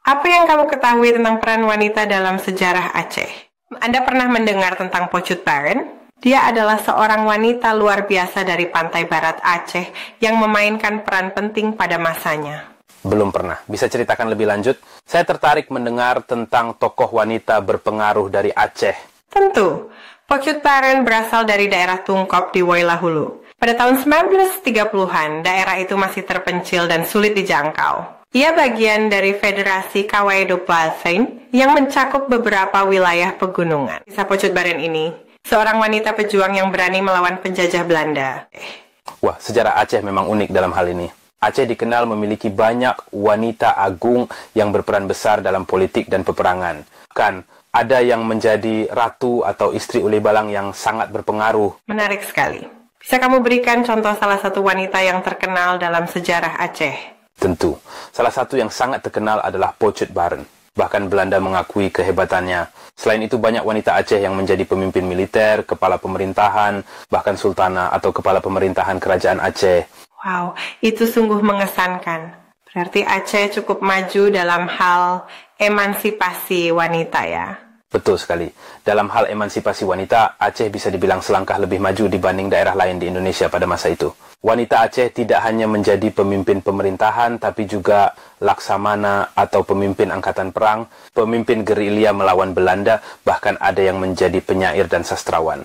Apa yang kamu ketahui tentang peran wanita dalam sejarah Aceh? Anda pernah mendengar tentang Pocut Baren? Dia adalah seorang wanita luar biasa dari pantai barat Aceh yang memainkan peran penting pada masanya. Belum pernah. Bisa ceritakan lebih lanjut? Saya tertarik mendengar tentang tokoh wanita berpengaruh dari Aceh. Tentu. Pocut Baren berasal dari daerah Tungkop di Woilahulu. Pada tahun 1930-an, daerah itu masih terpencil dan sulit dijangkau. Ia bagian dari Federasi Kawaedo Balsein yang mencakup beberapa wilayah pegunungan. Kisah Pocut Baren ini, seorang wanita pejuang yang berani melawan penjajah Belanda. Wah, sejarah Aceh memang unik dalam hal ini. Aceh dikenal memiliki banyak wanita agung yang berperan besar dalam politik dan peperangan. Kan, ada yang menjadi ratu atau istri uli balang yang sangat berpengaruh. Menarik sekali. Bisa kamu berikan contoh salah satu wanita yang terkenal dalam sejarah Aceh? Tentu, salah satu yang sangat terkenal adalah Pocut Baren. Bahkan Belanda mengakui kehebatannya. Selain itu banyak wanita Aceh yang menjadi pemimpin militer, kepala pemerintahan, bahkan sultana atau kepala pemerintahan kerajaan Aceh. Wow, itu sungguh mengesankan. Berarti Aceh cukup maju dalam hal emansipasi wanita ya? Betul sekali. Dalam hal emansipasi wanita, Aceh bisa dibilang selangkah lebih maju dibanding daerah lain di Indonesia pada masa itu. Wanita Aceh tidak hanya menjadi pemimpin pemerintahan, tapi juga laksamana atau pemimpin angkatan perang, pemimpin gerilya melawan Belanda, bahkan ada yang menjadi penyair dan sastrawan.